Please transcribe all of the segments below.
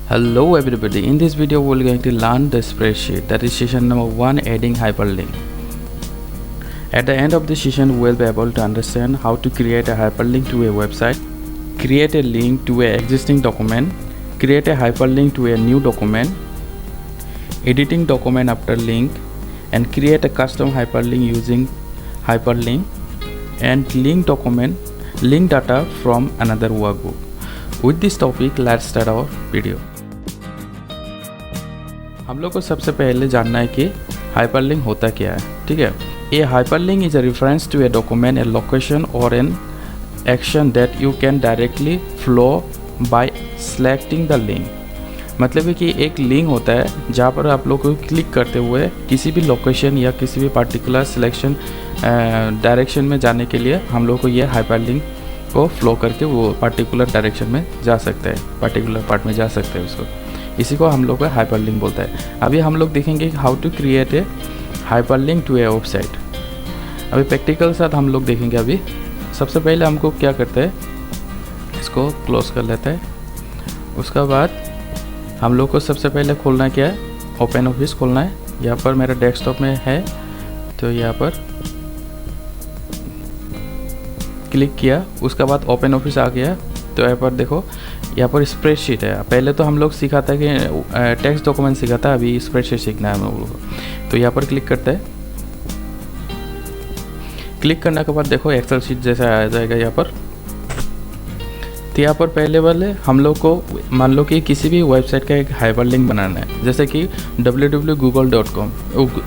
Hello everybody, in this video we are going to learn the spreadsheet, that is session number 1, adding hyperlink. At the end of the session we will be able to understand how to create a hyperlink to a website, create a link to an existing document, create a hyperlink to a new document, editing document after link, and create a custom hyperlink using hyperlink, and link data from another workbook. With this topic, let's start our video. हम लोग को सबसे पहले जानना है कि hyperlink होता क्या है। ठीक है, a hyperlink is a reference to a document, a location और an action that you can directly flow by selecting the link. मतलब है कि एक लिंक होता है जहाँ पर आप लोग को क्लिक करते हुए किसी भी लोकेशन या किसी भी पार्टिकुलर सिलेक्शन डायरेक्शन में जाने के लिए हम लोग को ये हाइपरलिंक को फ्लो करके वो पार्टिकुलर डायरेक्शन में जा सकते हैं, पार्टिकुलर पार्ट में जा सकते हैं। उसको इसी को हम लोग का हाइपरलिंक बोलता है। अभी हम लोग देखेंगे how to create a hyperlink to a website. अभी प्रैक्टिकल साथ हम लोग देखेंगे। अभी सबसे पहले हमको क्या करते हैं, इसको क्लोज कर लेते हैं। उसका बाद हम लोग को सबसे पहले खोलना क्या है, ओपन ऑफिस खोलना है। यहाँ पर मेरा डेस्कटॉप में है तो यहाँ पर क्लिक किया, उसका बाद ओपन ऑफिस आ गया। तो यहाँ पर देखो, यहाँ पर स्प्रेडशीट है। पहले तो हम लोग सीखा था कि टेक्स्ट डॉक्यूमेंट सीखा था, अभी स्प्रेडशीट सीखना है हम लोगों को। तो यहाँ पर क्लिक करते हैं। क्लिक करने के बाद देखो एक्सेल शीट जैसा आ जाएगा यहाँ पर। तो यहाँ पर पहले वाले हम लोग को मान लो कि किसी भी वेबसाइट का एक हाइपरलिंक बनाना है, जैसे कि www.google.com।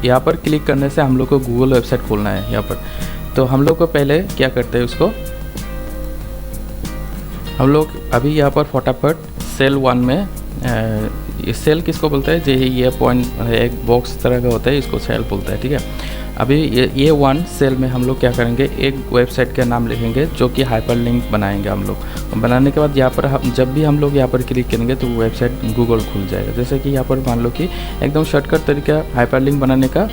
यहाँ पर क्लिक करने से हम लोग को गूगल वेबसाइट खोलना है यहाँ पर। तो हम लोग को पहले क्या करते हैं, उसको हम लोग अभी यहाँ पर फटाफट सेल 1 में सेल किसको बोलता है, ये पॉइंट एक बॉक्स तरह का होता है, इसको सेल बोलता है। ठीक है, अभी ये 1 सेल में हम लोग क्या करेंगे, एक वेबसाइट का नाम लिखेंगे जो कि हाइपरलिंक बनाएंगे हम लोग। बनाने के बाद यहाँ पर जब भी हम लोग यहाँ पर क्लिक करेंगे तो वेबसाइट गूगल खुल जाएगा। जैसे कि यहाँ पर मान लो कि एकदम शॉर्टकट तरीका हाइपरलिंक बनाने का,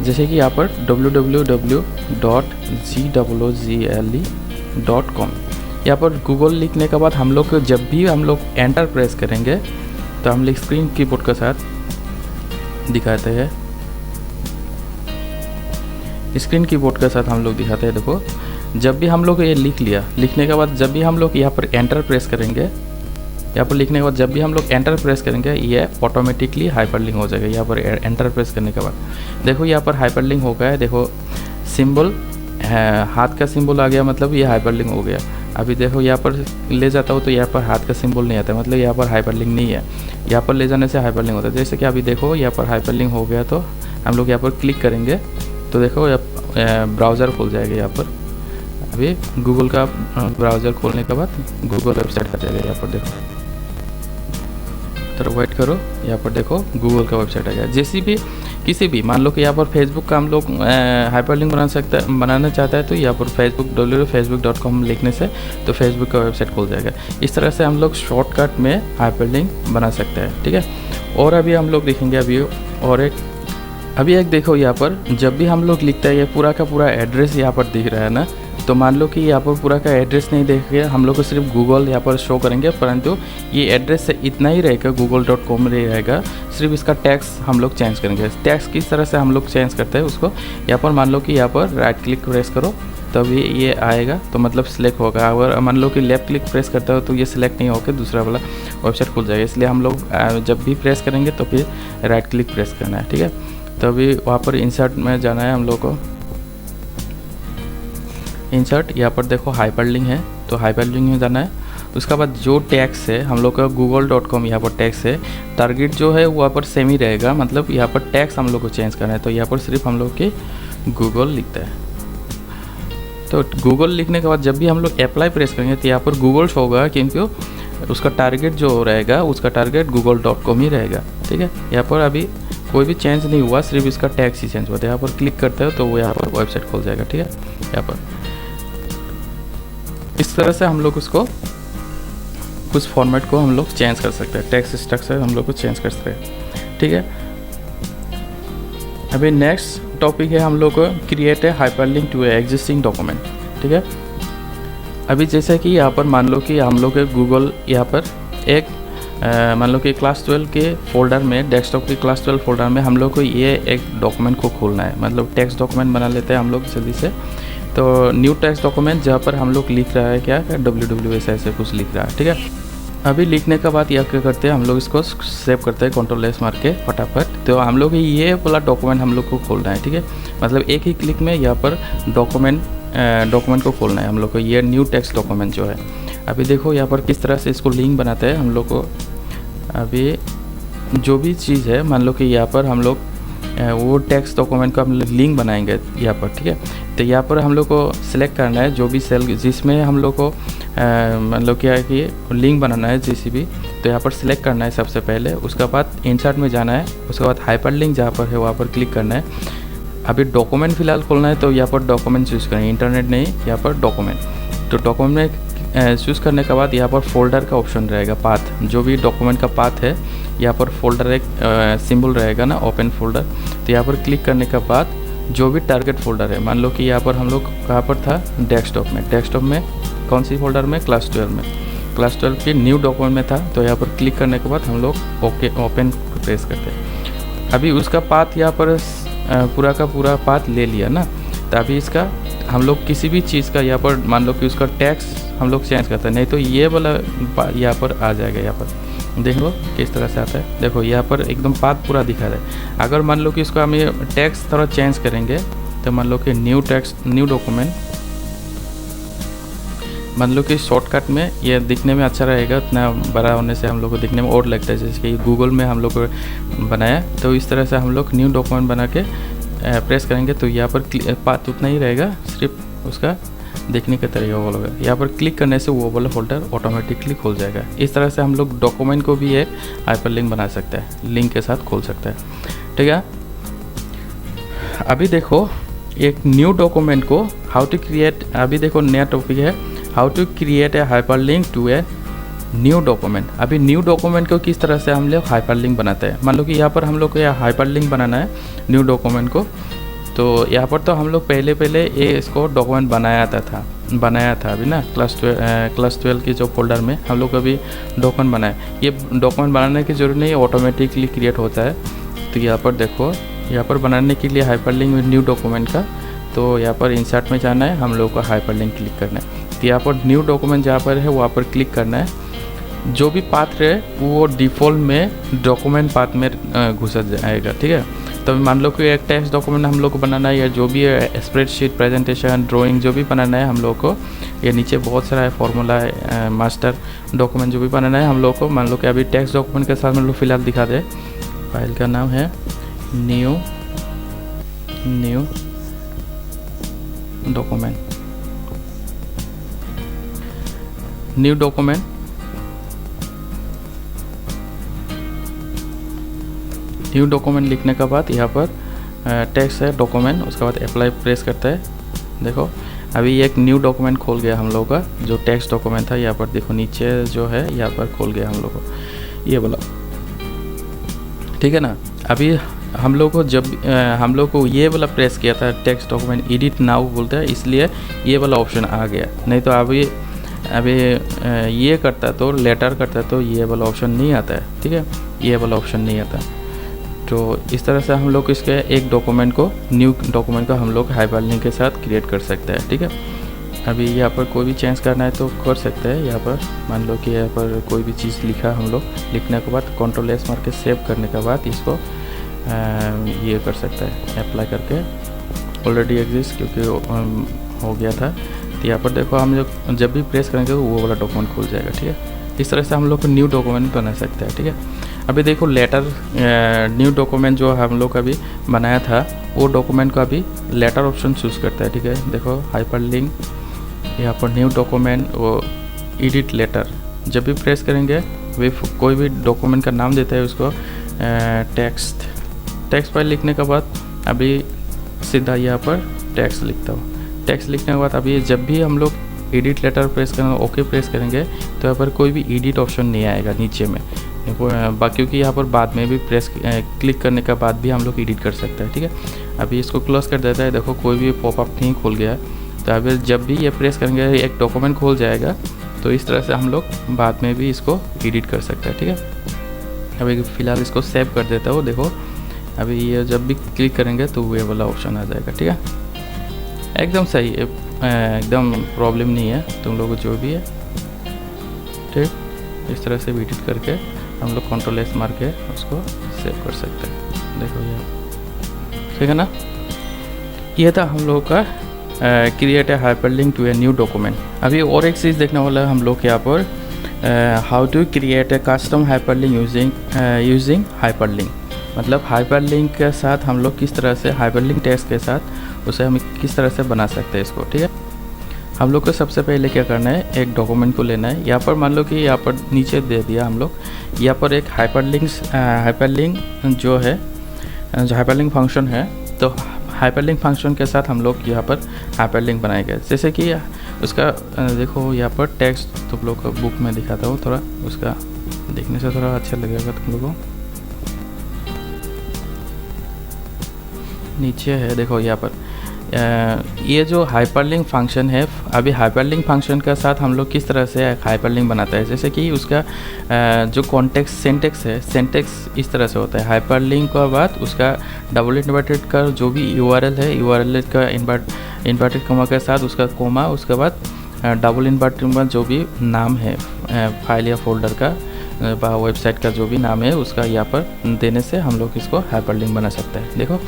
जैसे कि यहाँ पर www.google.com। यहाँ पर गूगल लिखने के बाद हम लोग जब भी हम लोग एंटर प्रेस करेंगे तो हम लोग स्क्रीन कीबोर्ड के साथ दिखाते हैं। स्क्रीन कीबोर्ड के साथ हम लोग दिखाते हैं। देखो, जब भी हम लोग ये लिख लिया, लिखने के बाद जब भी हम लोग यहाँ पर एंटर प्रेस करेंगे, यहाँ पर लिखने के बाद जब भी हम लोग एंटर प्रेस करेंगे ये ऑटोमेटिकली हाइपरलिंक हो जाएगा। यहाँ पर एंटर प्रेस करने के बाद देखो यहाँ पर हाइपरलिंक हो गया है। देखो सिंबल हाथ का सिंबल आ गया, मतलब ये हाइपरलिंक हो गया। अभी देखो यहाँ पर ले जाता हूँ तो यहाँ पर हाथ का सिंबल नहीं आता, मतलब यहाँ पर हाइपरलिंक नहीं है। यहाँ पर ले जाने से हाइपरलिंक होता है। जैसे कि अभी देखो यहाँ पर हाइपरलिंक हो गया, तो हम लोग यहाँ पर क्लिक करेंगे तो देखो ब्राउज़र खुल जाएगा। यहाँ पर अभी गूगल का ब्राउज़र खोलने के बाद गूगल वेबसाइट आ जाएगा। यहाँ पर देखो, तो वेट करो, यहाँ पर देखो गूगल का वेबसाइट आ गया। जैसे भी किसी भी मान लो कि यहाँ पर फेसबुक का हम लोग हाइपरलिंक बनाना चाहता है तो यहाँ पर facebook.com लिखने से तो फेसबुक का वेबसाइट खुल जाएगा। इस तरह से हम लोग शॉर्टकट में हाइपरलिंक बना सकते हैं। ठीक है, और अभी हम लोग देखेंगे अभी एक देखो, यहाँ पर जब भी हम लोग लिखते हैं ये पूरा का पूरा एड्रेस यहाँ पर दिख रहा है ना। तो मान लो कि यहाँ पर पूरा का एड्रेस नहीं देख के हम लोग को सिर्फ गूगल यहाँ पर शो करेंगे, परंतु ये एड्रेस से इतना ही रहेगा, google.com रहेगा। सिर्फ इसका टैक्स हम लोग चेंज करेंगे। टैक्स किस तरह से हम लोग चेंज करते हैं उसको, यहाँ पर मान लो कि यहाँ पर राइट क्लिक प्रेस करो तभी ये आएगा, तो मतलब सिलेक्ट होगा। अगर मान लो कि लेफ्ट क्लिक प्रेस करते हो तो ये सिलेक्ट नहीं होकर दूसरा वाला वेबसाइट खुल जाएगा। इसलिए हम लोग जब भी प्रेस करेंगे तो फिर राइट क्लिक प्रेस करना है। ठीक है, तो अभी वहाँ पर इंसर्ट में जाना है हम लोग को। इंसर्ट, यहाँ पर देखो हाइपरलिंक है तो हाइपरलिंक में जाना है। उसके बाद जो टैक्स है हम लोग का google.com यहाँ पर टैक्स है, टारगेट जो है वहाँ पर सेम ही रहेगा, मतलब यहाँ पर टैक्स हम लोग को चेंज करना है। तो यहाँ पर सिर्फ हम लोग के गूगल लिखता है। तो गूगल लिखने के बाद जब भी हम लोग अप्लाई प्रेस करेंगे तो यहाँ पर गूगल शो होगा, क्योंकि उसका टारगेट जो रहेगा उसका टारगेट google.com ही रहेगा। ठीक है, यहाँ पर अभी कोई भी चेंज नहीं हुआ, सिर्फ इसका टैक्स ही चेंज हुआ था। यहाँ पर क्लिक करते हो तो वो यहाँ पर वेबसाइट खुल जाएगा। ठीक है, यहाँ पर इस तरह से हम लोग उसको कुछ फॉर्मेट को हम लोग चेंज कर सकते हैं, टेक्स्ट स्ट्रक्चर हम लोग को चेंज कर सकते हैं। ठीक है, अभी नेक्स्ट टॉपिक है हम लोग को create a hyperlink to a existing document. ठीक है, अभी जैसे कि यहाँ पर मान लो कि हम लोग गूगल यहाँ पर एक मान लो कि क्लास 12 के फोल्डर में, डेस्कटॉप के क्लास 12 फोल्डर में हम लोग को ये एक डॉक्यूमेंट को खोलना है, मतलब टेक्स्ट डॉक्यूमेंट बना लेते हैं हम लोग जल्दी से। तो न्यू टेक्स्ट डॉक्यूमेंट जहाँ पर हम लोग लिख रहा है क्या WWS ऐसे कुछ लिख रहा है, ठीक है। अभी लिखने के बाद यह क्या करते हैं, हम लोग इसको सेव करते हैं Ctrl+S मार के फटाफट। तो हम लोग ये वाला डॉक्यूमेंट हम लोग को खोलना है, ठीक है। मतलब एक ही क्लिक में यहाँ पर डॉक्यूमेंट को खोलना है हम लोग को, ये न्यू टेक्स्ट डॉक्यूमेंट जो है। अभी देखो यहाँ पर किस तरह से इसको लिंक बनाते हैं हम लोग को। अभी जो भी चीज़ है, मान लो कि यहाँ पर हम लोग वो टेक्स्ट डॉक्यूमेंट का हम लोग लिंक बनाएंगे यहाँ पर, ठीक है। तो यहाँ पर हम लोग को सिलेक्ट करना है जो भी सेल जिसमें हम लोग को मतलब क्या है कि लिंक बनाना है JCB। तो यहाँ पर सिलेक्ट करना है सबसे पहले, उसके बाद इंसर्ट में जाना है, उसके बाद हाइपरलिंक जहाँ पर है वहाँ पर क्लिक करना है। अभी डॉक्यूमेंट फिलहाल खोलना है तो यहाँ पर डॉक्यूमेंट चूज़ करें, इंटरनेट नहीं, यहाँ पर डॉक्यूमेंट। तो डॉक्यूमेंट में चूज़ करने के बाद यहाँ पर फोल्डर का ऑप्शन रहेगा, पाथ, जो भी डॉक्यूमेंट का पाथ है यहाँ पर फोल्डर एक सिंबल रहेगा ना, ओपन फोल्डर। तो यहाँ पर क्लिक करने के बाद जो भी टारगेट फोल्डर है, मान लो कि यहाँ पर हम लोग कहाँ पर था, डेस्कटॉप में कौन सी फोल्डर में, क्लास 12 में, क्लास 12 की न्यू डॉक्यूमेंट में था। तो यहाँ पर क्लिक करने के बाद हम लोग ओपन प्रेस करते हैं। अभी उसका पाथ यहाँ पर पूरा का पूरा पाथ ले लिया ना। तो अभी इसका हम लोग किसी भी चीज़ का यहाँ पर मान लो कि उसका टैक्स हम लोग चेंज करते हैं, नहीं तो ये वाला यहाँ पर आ जाएगा। यहाँ पर देख लो किस तरह से आता है, देखो यहाँ पर एकदम पाथ पूरा दिखा रहा है। अगर मान लो कि इसको हम ये टैक्स थोड़ा चेंज करेंगे, तो मान लो कि न्यू डॉक्यूमेंट, मान लो कि शॉर्टकट में ये दिखने में अच्छा रहेगा, इतना बड़ा होने से हम लोग को दिखने में और लगता है जैसे कि गूगल में हम लोग को बनाया। तो इस तरह से हम लोग न्यू डॉक्यूमेंट बना के प्रेस करेंगे तो यहाँ पर पाथ उतना ही रहेगा, सिर्फ उसका देखने का तरीका वो होगा। यहाँ पर क्लिक करने से वो वाला फोल्डर ऑटोमेटिकली खुल जाएगा। इस तरह से हम लोग डॉक्यूमेंट को भी एक हाइपरलिंक बना सकते हैं, लिंक के साथ खोल सकते हैं, ठीक है। अभी देखो एक न्यू डॉक्यूमेंट को हाउ टू क्रिएट, अभी देखो नया टॉपिक है, how to create a hyperlink to a new document. अभी न्यू डॉक्यूमेंट को किस तरह से हम लोग हाइपरलिंक बनाते हैं, मान लो कि यहाँ पर हम लोग को यह हाइपरलिंक बनाना है न्यू डॉक्यूमेंट को। तो यहाँ पर तो हम लोग पहले ये इसको डॉक्यूमेंट बनाया था अभी ना, क्लास 12 की जो फोल्डर में हम लोग अभी डॉक्यूमेंट बनाए। ये डॉक्यूमेंट बनाने की जरूरत नहीं है, ऑटोमेटिकली क्रिएट होता है। तो यहाँ पर देखो, यहाँ पर बनाने के लिए हाइपरलिंक में न्यू डॉक्यूमेंट का, तो यहाँ पर इंसर्ट में जाना है, हम लोग को हाइपरलिंक क्लिक करना है। तो यहाँ पर न्यू डॉक्यूमेंट जहाँ पर है वहाँ पर क्लिक करना है। जो भी पाथ है वो डिफ़ॉल्ट में डॉक्यूमेंट पाथ में घुस जाएगा, ठीक है। तो मान लो कि एक टेक्स्ट डॉक्यूमेंट हम लोग को बनाना है, या जो भी है स्प्रेडशीट, प्रेजेंटेशन, ड्राइंग जो भी बनाना है हम लोग को, ये नीचे बहुत सारा है, फॉर्मूला है, मास्टर डॉक्यूमेंट जो भी बनाना है हम लोग को। मान लो कि अभी टेक्स्ट डॉक्यूमेंट के साथ हम लोग फिलहाल दिखा दे, फाइल का नाम है न्यू डॉक्यूमेंट लिखने के बाद यहाँ पर टेक्स्ट है डॉक्यूमेंट, उसके बाद अप्लाई प्रेस करता है। देखो अभी एक न्यू डॉक्यूमेंट खोल गया हम लोग का, जो टेक्स्ट डॉक्यूमेंट था यहाँ पर देखो नीचे जो है यहाँ पर खोल गया हम लोग को ये वाला, ठीक है ना। अभी हम लोग को जब हम लोग को ये वाला प्रेस किया था टेक्स्ट डॉक्यूमेंट एडिट नाउ बोलते हैं, इसलिए ये वाला ऑप्शन आ गया। नहीं तो अभी ये करता तो लेटर करता तो ये वाला ऑप्शन नहीं आता है, ठीक है, ये वाला ऑप्शन नहीं आता। तो इस तरह से हम लोग इसके एक डॉक्यूमेंट को, न्यू डॉक्यूमेंट को हम लोग हाइपरलिंक के साथ क्रिएट कर सकते हैं, ठीक है। अभी यहाँ पर कोई भी चेंज करना है तो कर सकते हैं। यहाँ पर मान लो कि यहाँ पर कोई भी चीज़ लिखा हम लोग, लिखने के बाद Ctrl+S मार के सेव करने के बाद इसको ये कर सकते हैं अप्लाई करके, ऑलरेडी एग्जिस्ट क्योंकि हो गया था। तो यहाँ पर देखो हम लोग जब भी प्रेस करेंगे तो वो वाला डॉक्यूमेंट खुल जाएगा, ठीक है। इस तरह से हम लोग को न्यू डॉक्यूमेंट बना सकते हैं, ठीक है। अभी देखो लेटर न्यू डॉक्यूमेंट जो हम लोग अभी बनाया था वो डॉक्यूमेंट का अभी लेटर ऑप्शन चूज़ करता है, ठीक है। देखो हाइपरलिंक, यहाँ पर न्यू डॉक्यूमेंट, वो एडिट लेटर, जब भी प्रेस करेंगे वे कोई भी डॉक्यूमेंट का नाम देता है उसको टेक्स्ट फाइल लिखने के बाद अभी सीधा यहाँ पर टेक्स्ट लिखता हूँ। टेक्स्ट लिखने के बाद अभी जब भी हम लोग एडिट लेटर प्रेस करेंगे, ओके प्रेस करेंगे तो यहाँ पर कोई भी एडिट ऑप्शन नहीं आएगा नीचे में, क्योंकि यहाँ पर बाद में भी क्लिक करने के बाद भी हम लोग एडिट कर सकते हैं, ठीक है। अभी इसको क्लोज कर देता है, देखो कोई भी पॉपअप नहीं खुल गया है। तो अभी जब भी ये प्रेस करेंगे एक डॉक्यूमेंट खोल जाएगा, तो इस तरह से हम लोग बाद में भी इसको एडिट कर सकते हैं, ठीक है। अभी फ़िलहाल इसको सेव कर देता हूँ। देखो अभी ये जब भी क्लिक करेंगे तो ये वाला ऑप्शन आ जाएगा, ठीक है। एकदम सही है, एकदम प्रॉब्लम नहीं है तुम लोगों को जो भी है, ठीक। इस तरह से एडिट करके हम लोग Ctrl+S मार के उसको सेव कर सकते हैं। देखो ये ठीक है ना। ये था हम लोग का create a hyperlink to a new document. अभी और एक चीज़ देखने वाला है हम लोग यहाँ पर, how to create a custom hyperlink using hyperlink. मतलब हाइपरलिंक के साथ हम लोग किस तरह से हाइपरलिंक टेक्स्ट के साथ उसे हम किस तरह से बना सकते हैं इसको, ठीक है। हम लोग को सबसे पहले क्या करना है, एक डॉक्यूमेंट को लेना है। यहाँ पर मान लो कि यहाँ पर नीचे दे दिया हम लोग, यहाँ पर एक हाइपरलिंक जो है, जो हाइपरलिंक फंक्शन है, तो हाइपरलिंक फंक्शन के साथ हम लोग यहाँ पर हाइपरलिंक बनाएंगे। जैसे कि उसका देखो यहाँ पर टेक्स्ट तुम लोग को बुक में दिखाता हूँ, थोड़ा उसका देखने से थोड़ा अच्छा लगेगा तुम लोगों को। नीचे है देखो यहाँ पर ये जो हाइपरलिंक फंक्शन है, अभी हाइपरलिंक फंक्शन के साथ हम लोग किस तरह से हाइपरलिंक बनाता है। जैसे कि उसका जो कॉन्टेक्स्ट सिंटेक्स है, सिंटेक्स इस तरह से होता है। हाइपरलिंक के बाद उसका डबल इन्वर्टेड का जो भी यूआरएल है, यूआरएल का इन्वर्टेड कोमा के साथ उसका कोमा, उसके बाद डबल इन्वर्टेड में जो भी नाम है फाइल या फोल्डर का, वेबसाइट का जो भी नाम है उसका यहाँ पर देने से हम लोग इसको हाइपरलिंक बना सकते हैं। देखो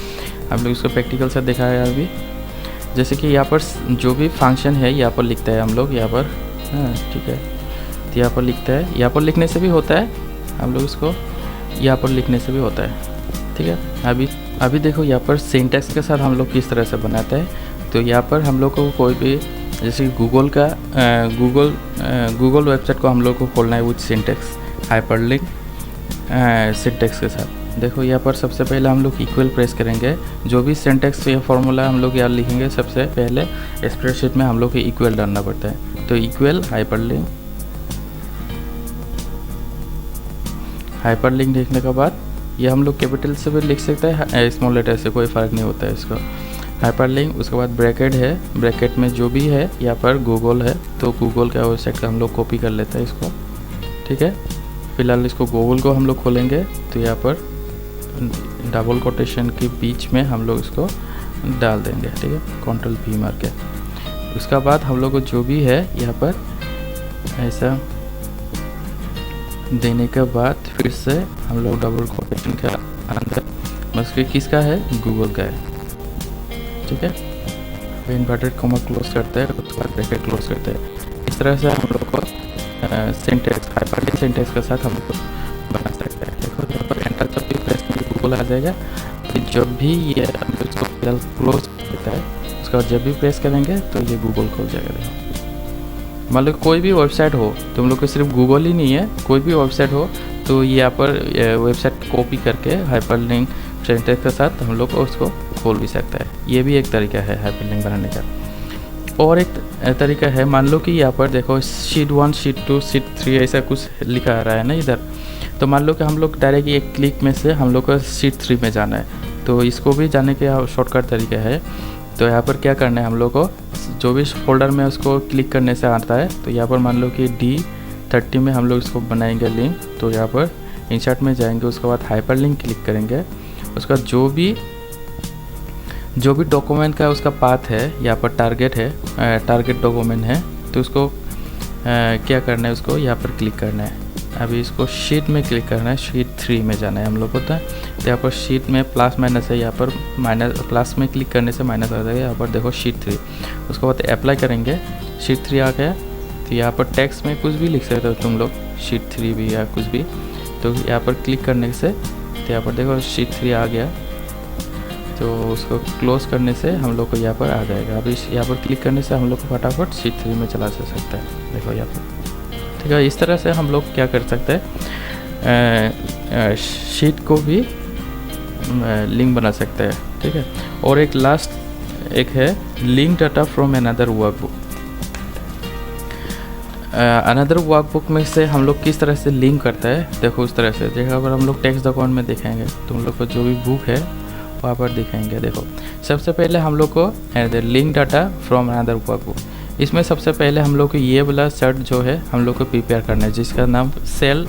हम लोग इसको प्रैक्टिकल से दिखाया अभी। जैसे कि यहाँ पर जो भी फंक्शन है यहाँ पर लिखता है हम लोग यहाँ पर, हाँ ठीक है। तो यहाँ पर लिखता है, यहाँ पर लिखने से भी होता है, हम लोग इसको यहाँ पर लिखने से भी होता है, ठीक है। अभी देखो यहाँ पर सिंटेक्स के साथ हम लोग किस तरह से बनाते हैं। तो यहाँ पर हम लोग को कोई भी, जैसे गूगल का गूगल वेबसाइट को हम लोग को खोलना है विथ सिंटेक्स, हाइपरलिंक सिंटेक्स के साथ। देखो यहाँ पर सबसे पहले हम लोग इक्वल प्रेस करेंगे, जो भी सिंटेक्स या फॉर्मूला हम लोग यहाँ लिखेंगे सबसे पहले स्प्रेडशीट में हम लोग को इक्वल डालना पड़ता है। तो इक्वल हाइपरलिंक लिखने के बाद ये हम लोग कैपिटल से भी लिख सकते हैं, स्मॉल लेटर से, कोई फ़र्क नहीं होता है इसको। हाइपरलिंक, उसके बाद ब्रैकेट है, ब्रैकेट में जो भी है यहाँ पर गूगल है, तो गूगल का वेबसाइट का हम लोग कॉपी कर लेते हैं इसको, ठीक है। फिलहाल इसको गूगल को हम लोग खोलेंगे तो यहाँ पर डबल कोटेशन के बीच में हम लोग इसको डाल देंगे, ठीक है, Ctrl+V मार के। उसके बाद हम लोग को जो भी है यहाँ पर ऐसा देने के बाद फिर से हम लोग डबल कोटेशन के अंदर, बस किसका है, गूगल का है, ठीक है। इन्वर्टेड कोमा क्लोज करते हैं, उसके बाद ब्रैकेट क्लोज करते हैं। इस तरह से हम लोग को सिंटेक्स, हाइपरलिंक सिंटेक्स के साथ हम लोग बना सकते हैं। देखो यहाँ पर एंटर जब भी प्रेस करेंगे गूगल आ जाएगा। तो जब भी ये हम लोग इसको फिलहाल क्लोज करता है, उसके बाद जब भी प्रेस करेंगे तो ये गूगल खोल जाएगा। देखो मान लो कोई भी वेबसाइट हो, तुम लोग को सिर्फ गूगल ही नहीं है, कोई भी वेबसाइट हो, तो यहाँ पर वेबसाइट कॉपी करके हाइपरलिंक सिंटेक्स के साथ हम लोग को उसको खोल भी सकता है। ये भी एक तरीका है हाइपरलिंक बनाने का। और एक तरीका है, मान लो कि यहाँ पर देखो शीट 1, शीट 2, शीट 3 ऐसा कुछ लिखा आ रहा है ना इधर। तो मान लो कि हम लोग डायरेक्ट एक क्लिक में से हम लोग को शीट 3 में जाना है, तो इसको भी जाने के शॉर्टकट तरीका है। तो यहाँ पर क्या करना है, हम लोग को जो भी फोल्डर में उसको क्लिक करने से आता है, तो यहाँ पर मान लो कि D30 में हम लोग इसको बनाएंगे लिंक। तो यहाँ पर इंसर्ट में जाएंगे, उसके बाद हाइपरलिंक क्लिक करेंगे। उसका जो भी डॉक्यूमेंट का उसका पाथ है, यहाँ पर टारगेट है, टारगेट डॉक्यूमेंट है, तो उसको क्या करना है, उसको यहाँ पर क्लिक करना है। अभी इसको शीट में क्लिक करना है, शीट 3 में जाना है हम लोग को। तो यहाँ पर शीट में प्लस माइनस है, यहाँ पर माइनस, प्लस में क्लिक करने से माइनस आ जाएगा। यहाँ पर देखो शीट 3, उसके बाद अप्लाई करेंगे, शीट 3 आ गया। तो यहाँ पर टेक्स्ट में कुछ भी लिख सकते हो तुम लोग, शीट 3 भी या कुछ भी। तो यहाँ पर क्लिक करने से तो यहाँ पर देखो शीट 3 आ गया। तो उसको क्लोज करने से हम लोग को यहाँ पर आ जाएगा। अभी यहाँ पर क्लिक करने से हम लोग को फटाफट शीट 3 में चला जा सकता है। देखो यहाँ पर, ठीक है। इस तरह से हम लोग क्या कर सकते हैं, शीट को भी लिंक बना सकते हैं, ठीक है। और एक लास्ट एक है link data from another workbook. Another workbook में से हम लोग किस तरह से लिंक करता है, देखो उस तरह से। देखो अगर हम लोग टेक्स्ट डॉक्यूमेंट में देखेंगे, तुम लोग को जो भी बुक है वहाँ पर दिखाएंगे। देखो सबसे पहले हम लोग को link data from another workbook, इसमें सबसे पहले हम लोग को ये वाला शर्ट जो है हम लोग को प्रिपेयर करना है, जिसका नाम सेल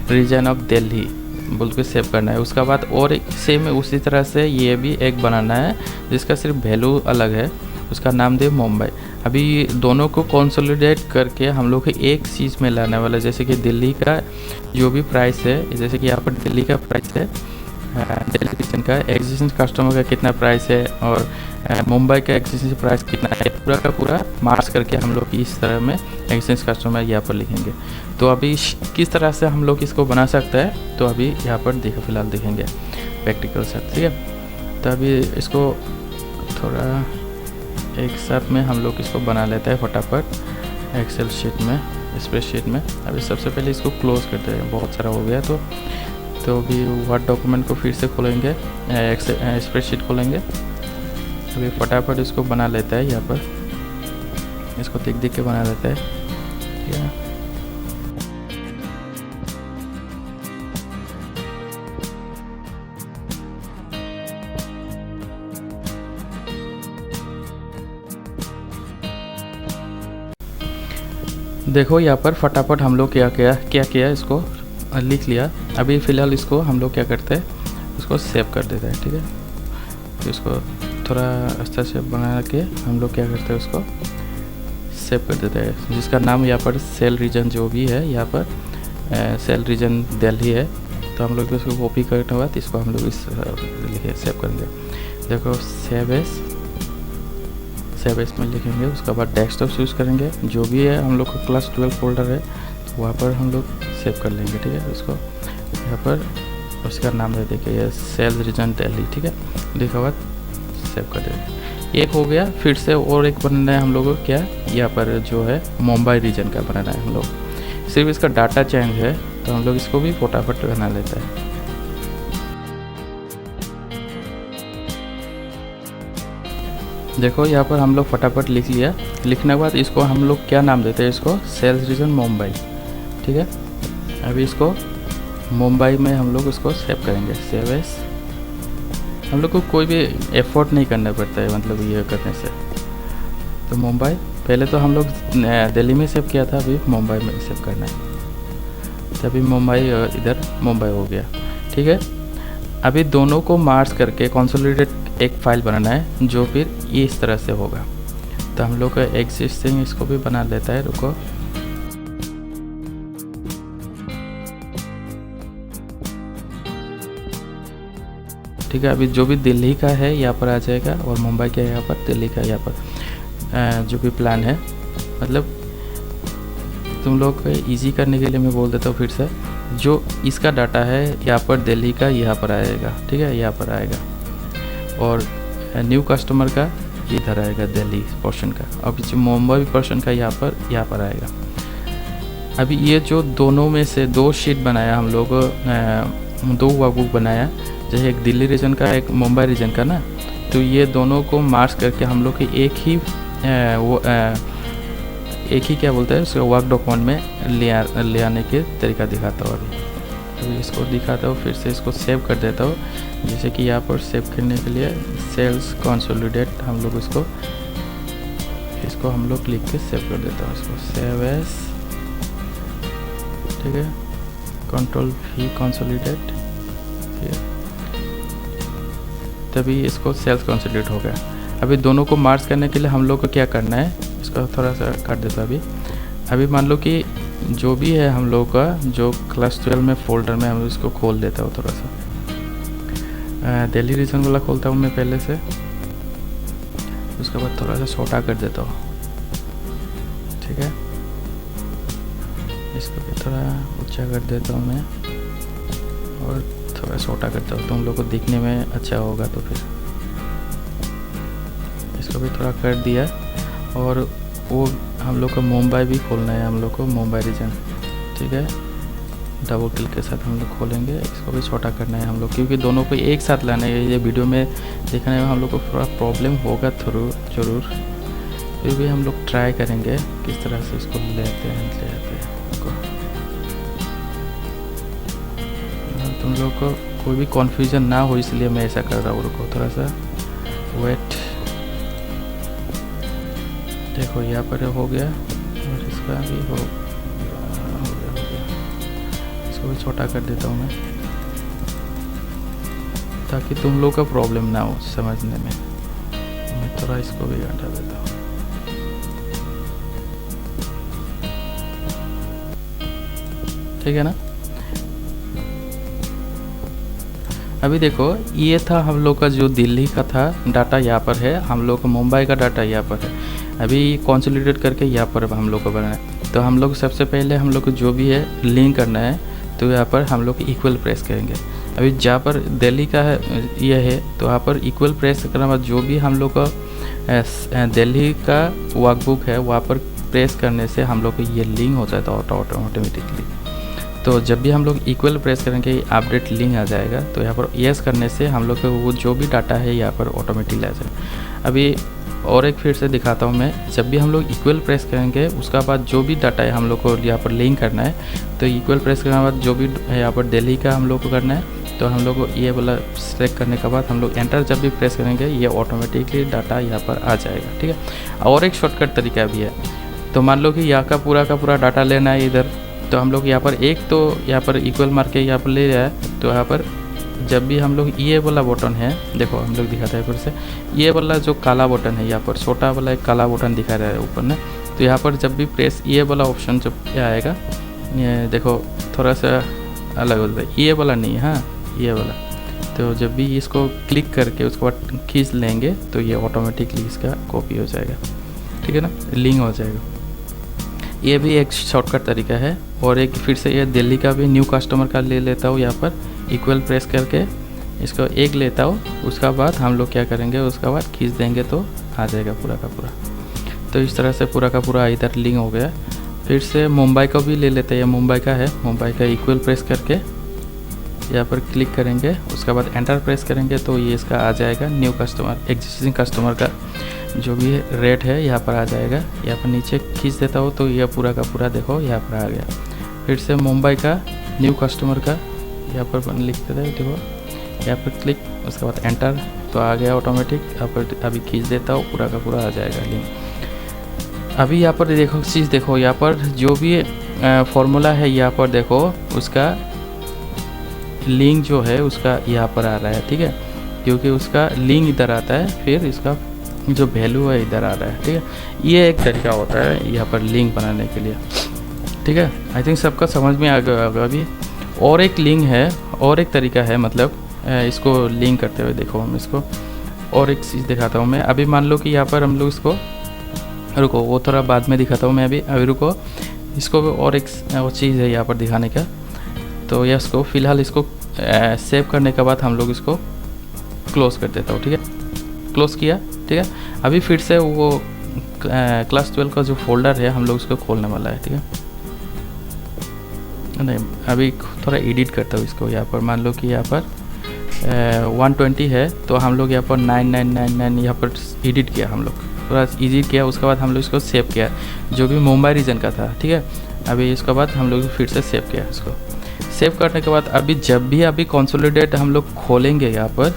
रीजन ऑफ दिल्ली बोल के सेव करना है। उसके बाद और सेम उसी तरह से ये भी एक बनाना है जिसका सिर्फ वैल्यू अलग है, उसका नाम दे मुंबई। अभी दोनों को कंसोलिडेट करके हम लोग को एक चीज़ में लाने वाला है, जैसे कि दिल्ली का जो भी प्राइस है, जैसे कि यहाँ पर दिल्ली का प्राइस है, दिल्ली रीजन का एग्जिस्टिंग कस्टमर का कितना प्राइस है और मुंबई का एग्जिस्टिंग प्राइस कितना है, पूरा का पूरा मार्क्स करके हम लोग इस तरह में एग्जिस्टिंग कस्टमर यहाँ पर लिखेंगे। तो अभी किस तरह से हम लोग इसको बना सकते हैं, तो अभी यहाँ पर फिलहाल देखेंगे प्रैक्टिकल से, ठीक है। तो अभी इसको थोड़ा एक साथ में हम लोग इसको बना लेते हैं फटाफट एक्सेल शीट में, स्प्रेडशीट में। अभी सबसे पहले इसको क्लोज करते हैं, बहुत सारा हो गया तो अभी वर्ड डॉक्यूमेंट को फिर से खोलेंगे, स्प्रेडशीट खोलेंगे। अभी फटाफट इसको बना लेता है, यहाँ पर इसको देख के बना लेता है, ठीक है। देखो यहाँ पर फटाफट हम लोग क्या किया इसको लिख लिया। अभी फ़िलहाल इसको हम लोग क्या करते हैं, उसको सेव कर देते हैं, ठीक है। तो इसको थोड़ा अच्छा से बना के हम लोग क्या करते हैं, उसको सेव कर देते हैं, जिसका नाम यहाँ पर सेल रीजन जो भी है, यहाँ पर सेल रीजन दिल्ली है। तो हम लोग इसको कॉपी करने के बाद इसको हम लोग इस लिखे सेव करेंगे। देखो सेव एस में लिखेंगे, उसके बाद डेस्कटॉप चूज़ करेंगे, जो भी है हम लोग का क्लास 12 फोल्डर है, तो वहाँ पर हम लोग सेव कर लेंगे, ठीक है। इसको यहाँ पर उसका नाम दे देंगे ये सेल रीजन दिल्ली, ठीक है। लिखा बाद सेव कर देंगे। एक हो गया, फिर से और एक बनाना है हम लोग को, क्या यहाँ पर जो है मुंबई रीजन का बनाना है हम लोग। सिर्फ इसका डाटा चेंज है, तो हम लोग इसको भी फटाफट बना लेते हैं। देखो यहाँ पर हम लोग फटाफट लिख लिया। लिखने के बाद इसको हम लोग क्या नाम देते हैं, इसको सेल्स रीजन मुंबई, ठीक है। अभी इसको मुंबई में हम लोग इसको सेव करेंगे, सेव एस। हम लोग को कोई भी एफर्ट नहीं करना पड़ता है, मतलब ये करने से। तो मुंबई पहले तो हम लोग दिल्ली में सेव किया था, अभी मुंबई में सेव करना है। तो अभी मुंबई इधर मुंबई हो गया, ठीक है। अभी दोनों को मार्च करके कंसोलिडेट एक फाइल बनाना है, जो फिर ये इस तरह से होगा। तो हम लोग का एग्जिस्टिंग इसको भी बना लेता है, रुको। ठीक है, अभी जो भी दिल्ली का है यहाँ पर आ जाएगा, और मुंबई का यहाँ पर, दिल्ली का यहाँ पर जो भी प्लान है, मतलब तुम लोग को ईजी करने के लिए मैं बोल देता हूँ फिर से। जो इसका डाटा है यहाँ पर दिल्ली का यहाँ पर आएगा, ठीक है, यहाँ पर आएगा, और न्यू कस्टमर का इधर आएगा दिल्ली पोर्शन का, और पीछे मुंबई पोर्शन का यहाँ पर आएगा। अभी ये जो दोनों में से दो शीट बनाया हम लोग, दो वर्कबुक बनाया, जैसे एक दिल्ली रीजन का एक मुंबई रीजन का ना, तो ये दोनों को मार्च करके हम लोग एक ही क्या बोलते हैं उसका वर्क डॉक्यूमेंट में ले आने के तरीका दिखाता हूँ। अभी इसको दिखाता हूँ, फिर से इसको सेव कर देता हूँ। जैसे कि यहाँ पर सेव करने के लिए सेल्स कंसोलिडेट हम लोग इसको हम लोग लिख के सेव कर देता हूँ, इसको सेव एस, ठीक है, Ctrl+V कंसोलिडेट, ठीक है। तभी इसको सेल्स कंसोलिडेट हो गया। अभी दोनों को मार्च करने के लिए हम लोग को क्या करना है, इसको थोड़ा सा काट देता अभी मान लो कि जो भी है हम लोग का जो क्लास 12 में फोल्डर में हम इसको खोल देता हूँ, थोड़ा सा दिल्ली रीजन वाला खोलता हूँ मैं पहले से, उसके बाद थोड़ा सा छोटा कर देता हूँ, ठीक है। इसको भी थोड़ा ऊंचा कर देता हूँ मैं, और थोड़ा छोटा करता हूँ, तुम लोग को दिखने में अच्छा होगा। तो फिर इसको भी थोड़ा कर दिया, और वो हम लोग को मुंबई भी खोलना है, हम लोग को मुंबई रीजन, ठीक है। डबल क्लिक के साथ हम लोग खोलेंगे, इसको भी छोटा करना है हम लोग, क्योंकि दोनों को एक साथ लाना है। ये वीडियो में देखने में हम लोग को थोड़ा प्रॉब्लम होगा ज़रूर, फिर भी हम लोग ट्राई करेंगे किस तरह से इसको ले आते हैं। तुम लोग को कोई भी कन्फ्यूज़न ना हो, इसलिए मैं ऐसा कर रहा हूँ। रुको थोड़ा सा वेट, देखो यहाँ पर हो गया, और इसका भी हो गया। इसको भी छोटा कर देता हूँ मैं, ताकि तुम लोग का प्रॉब्लम ना हो समझने में। मैं थोड़ा इसको भी हटा देता हूँ। ठीक है ना। अभी देखो ये था हम लोग का जो दिल्ली का था डाटा, यहाँ पर है। हम लोग का मुंबई का डाटा यहाँ पर है। अभी कंसोलिडेट करके यहाँ पर हम लोग को बनाना है। तो हम लोग सबसे पहले हम लोग को जो भी है लिंक करना है, तो यहाँ पर हम लोग इक्वल प्रेस करेंगे। अभी जहाँ पर दिल्ली का है ये है, तो यहाँ पर इक्वल प्रेस करने के बाद जो भी हम लोग का दिल्ली का वर्कबुक है वहाँ पर प्रेस करने से हम लोग को ये लिंक हो जाता है ऑटोमेटिकली। तो जब भी हम लोग इक्वल प्रेस करेंगे अपडेट लिंक आ जाएगा। तो यहाँ पर यस करने से हम लोग को वो जो भी डाटा है यहाँ पर ऑटोमेटिकली आ जाएगा। अभी और एक फिर से दिखाता हूँ मैं। जब भी हम लोग इक्वल प्रेस करेंगे उसका बाद जो भी डाटा है हम लोग को यहाँ पर लिंक करना है, तो इक्वल प्रेस करने के बाद जो भी यहाँ पर दिल्ली का हम लोग को करना है, तो हम लोग को ये वाला सेलेक्ट करने के बाद हम लोग एंटर जब भी प्रेस करेंगे ये ऑटोमेटिकली डाटा यहाँ पर आ जाएगा। ठीक है। और एक शॉर्टकट तरीका भी है। तो मान लो कि यहाँ का पूरा डाटा लेना है इधर, तो हम लोग यहाँ पर एक तो यहाँ पर इक्वल मार के यहाँ पर ले रहा है। तो यहाँ पर जब भी हम लोग ये वाला बटन है, देखो हम लोग दिखाते हैं फिर से, ये वाला जो काला बटन है यहाँ पर छोटा वाला एक काला बटन दिखा रहा है ऊपर में। तो यहाँ पर जब भी प्रेस ये वाला ऑप्शन जब आएगा, ये देखो थोड़ा सा अलग होता है, ये वाला नहीं है, हाँ ये वाला। तो जब भी इसको क्लिक करके उसके बाद खींच लेंगे तो ये ऑटोमेटिकली इसका कॉपी हो जाएगा। ठीक है ना, लिंक हो जाएगा। ये भी एक शॉर्टकट तरीका है। और एक फिर से ये दिल्ली का भी न्यू कस्टमर का ले लेता हूँ, यहाँ पर इक्वल प्रेस करके इसको एक लेता हूँ। उसका बाद हम लोग क्या करेंगे, उसका बाद खींच देंगे तो आ जाएगा पूरा का पूरा। तो इस तरह से पूरा का पूरा इधर लिंक हो गया। फिर से मुंबई को भी ले लेते हैं, मुंबई का है, मुंबई का इक्वल प्रेस करके यहाँ पर क्लिक करेंगे। उसके बाद एंटर प्रेस करेंगे तो ये इसका आ जाएगा न्यू कस्टमर, एग्जिस्टिंग कस्टमर का जो भी रेट है यहाँ पर आ जाएगा। यहाँ पर नीचे खींच देता हूँ तो यह पूरा का पूरा देखो यहाँ पर आ गया। फिर से मुंबई का न्यू कस्टमर का यहाँ पर लिख देता है, देखो यहाँ पर क्लिक, उसके बाद एंटर तो आ गया ऑटोमेटिक। यहाँ पर अभी खींच देता हूँ, पूरा का पूरा आ जाएगा लिंक। अभी यहाँ पर देखो चीज़, देखो यहाँ पर जो भी फॉर्मूला है यहाँ पर देखो उसका लिंक जो है उसका यहाँ पर आ रहा है। ठीक है, क्योंकि उसका लिंक इधर आता है, फिर इसका जो वैल्यू है इधर आ रहा है। ठीक है, ये एक तरीका होता है यहाँ पर लिंक बनाने के लिए। ठीक है, आई थिंक सबका समझ में आ गया होगा। अभी और एक लिंक है, और एक तरीका है, मतलब इसको लिंक करते हुए देखो हम इसको और एक चीज़ दिखाता हूँ मैं। अभी मान लो कि यहाँ पर हम लोग इसको, रुको वो थोड़ा बाद में दिखाता हूँ मैं, अभी रुको। इसको और एक चीज़ है यहाँ पर दिखाने का। तो ये इसको फ़िलहाल इसको सेव करने के बाद हम लोग इसको क्लोज़ कर देता हूँ। ठीक है, क्लोज़ किया। ठीक है, अभी फिर से वो क्लास 12 का जो फोल्डर है हम लोग उसको खोलने वाला है। ठीक है, नहीं अभी थोड़ा एडिट करता हूँ इसको। यहाँ पर मान लो कि यहाँ पर 120 है, तो हम लोग यहाँ पर 9999 यहाँ पर एडिट किया, हम लोग थोड़ा एडिट किया। उसके बाद हम लोग इसको सेव किया, जो भी मुंबई रीजन का था। ठीक है, अभी इसके बाद हम लोग फिर से सेव किया। इसको सेव करने के बाद अभी जब भी अभी कंसोलिडेट हम लोग खोलेंगे, यहाँ पर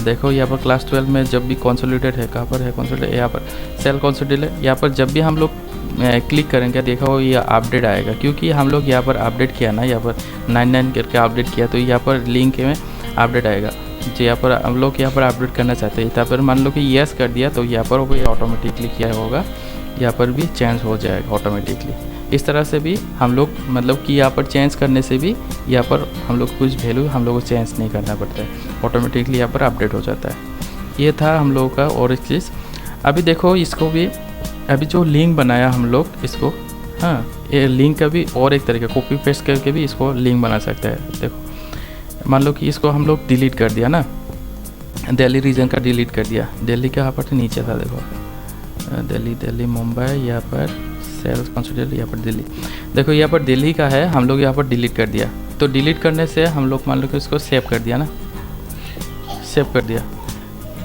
देखो यहाँ पर क्लास 12 में जब भी कंसोलिडेट है, कहाँ पर है कंसोलिडेट, यहाँ पर सेल कंसोलिडेट है। यहाँ पर जब भी हम लोग क्लिक करेंगे देखो ये अपडेट आएगा, क्योंकि हम लोग यहाँ पर अपडेट किया ना, यहाँ पर 99 करके अपडेट किया, तो यहाँ पर लिंक में अपडेट आएगा। जो यहाँ पर हम लोग यहाँ पर अपडेट करना चाहते हैं, यहाँ पर मान लो कि यस कर दिया तो यहाँ पर भी ऑटोमेटिकली क्या होगा, यहाँ पर भी चेंज हो जाएगा ऑटोमेटिकली। इस तरह से भी हम लोग, मतलब कि यहाँ पर चेंज करने से भी यहाँ पर हम लोग कुछ वैल्यू हम लोग को चेंज नहीं करना पड़ता है, ऑटोमेटिकली यहाँ पर अपडेट हो जाता है। ये था हम लोगों का और एक चीज़। अभी देखो इसको भी, अभी जो लिंक बनाया हम लोग इसको, हाँ ये लिंक का भी और एक तरीका, कॉपी पेस्ट करके भी इसको लिंक बना सकते हैं। देखो मान लो कि इसको हम लोग डिलीट कर दिया ना, दिल्ली रीजन का डिलीट कर दिया, दिल्ली का यहाँ पर नीचे था, देखो दिल्ली मुंबई, यहाँ पर सेल्स कंसोलिडेट, यहाँ पर दिल्ली, देखो यहाँ पर दिल्ली का है, हम लोग यहाँ पर डिलीट कर दिया। तो डिलीट करने से हम लोग मान लो कि इसको सेव कर दिया ना, सेव कर दिया।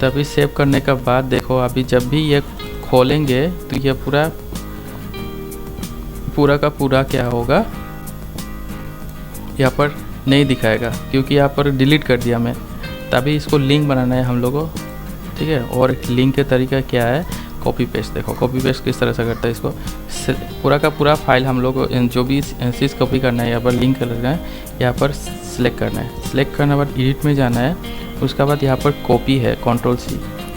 तभी सेव करने के बाद देखो अभी जब भी ये खोलेंगे तो ये पूरा का पूरा क्या होगा, यहाँ पर नहीं दिखाएगा, क्योंकि यहाँ पर डिलीट कर दिया मैं। तभी इसको लिंक बनाना है हम लोगों को। ठीक है, और एक लिंक का तरीका क्या है, कॉपी पेस्ट। देखो कॉपी पेस्ट किस तरह से करता है, इसको पूरा का पूरा फाइल हम लोग जो भी चीज़ कॉपी करना है यहाँ पर लिंक करना है, यहाँ पर सिलेक्ट करना है। सिलेक्ट करने के बाद एडिट में जाना है, उसके बाद यहाँ पर कॉपी है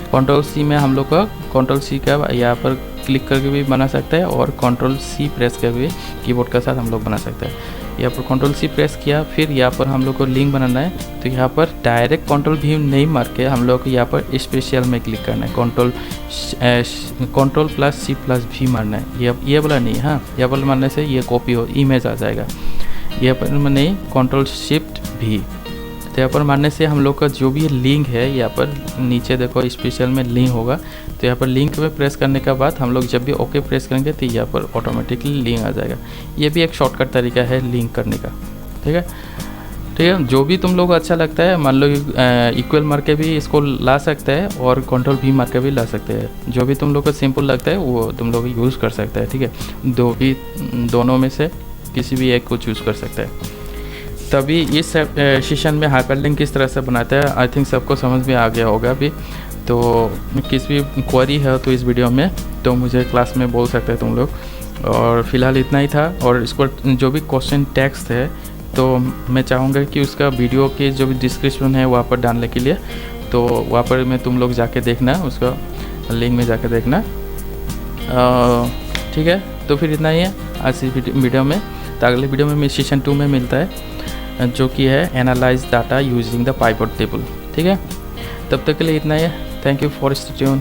कंट्रोल सी में हम लोग का कंट्रोल सी का यहाँ पर क्लिक करके भी बना सकते हैं और कंट्रोल सी प्रेस करके भी कीबोर्ड के साथ हम लोग बना सकते हैं। यहाँ पर कंट्रोल सी प्रेस किया, फिर यहाँ पर हम लोग को लिंक बनाना है, तो यहाँ पर डायरेक्ट कंट्रोल भी नहीं मार के हम लोग को यहाँ पर स्पेशल में क्लिक करना है, कंट्रोल प्लस सी प्लस भी मारना है। ये वाला नहीं, हाँ ये वाला मारने से ये कॉपी हो इमेज आ जाएगा। ये पर नहीं, कंट्रोल शिफ्ट भी, तो यहाँ पर मारने से हम लोग का जो भी लिंक है यहाँ पर नीचे देखो स्पेशल में लिंक होगा, तो यहाँ पर लिंक में प्रेस करने के बाद हम लोग जब भी ओके प्रेस करेंगे तो यहाँ पर ऑटोमेटिकली लिंक आ जाएगा। ये भी एक शॉर्टकट तरीका है लिंक करने का, ठीक है। जो भी तुम लोग अच्छा लगता है, मान लो इक्वल मार के भी इसको ला सकते हैं और कंट्रोल भी मार के भी ला सकते हैं। जो भी तुम लोग को सिंपल लगता है वो तुम लोग यूज़ कर सकते हैं, ठीक है। दोनों में से किसी भी एक को चूज़ कर सकते हैं। तभी इस सेशन में हाइपरलिंक किस तरह से बनाते हैं आई थिंक सबको समझ में आ गया होगा अभी। तो किसी भी क्वेरी है तो इस वीडियो में तो मुझे क्लास में बोल सकते हैं तुम लोग। और फिलहाल इतना ही था, और इसको जो भी क्वेश्चन टेक्स्ट है तो मैं चाहूँगा कि उसका वीडियो के जो भी डिस्क्रिप्शन है वहाँ पर डालने के लिए, तो वहाँ पर मैं तुम लोग जाके देखना, उसका लिंक में जाके देखना, ठीक है। तो फिर इतना ही है आज इस वीडियो में। तो अगले वीडियो में मैं सेशन 2 में मिलता है जो कि है analyse data using the pivot table, ठीक है। तब तक के लिए इतना ही है। Thank you for stay tune.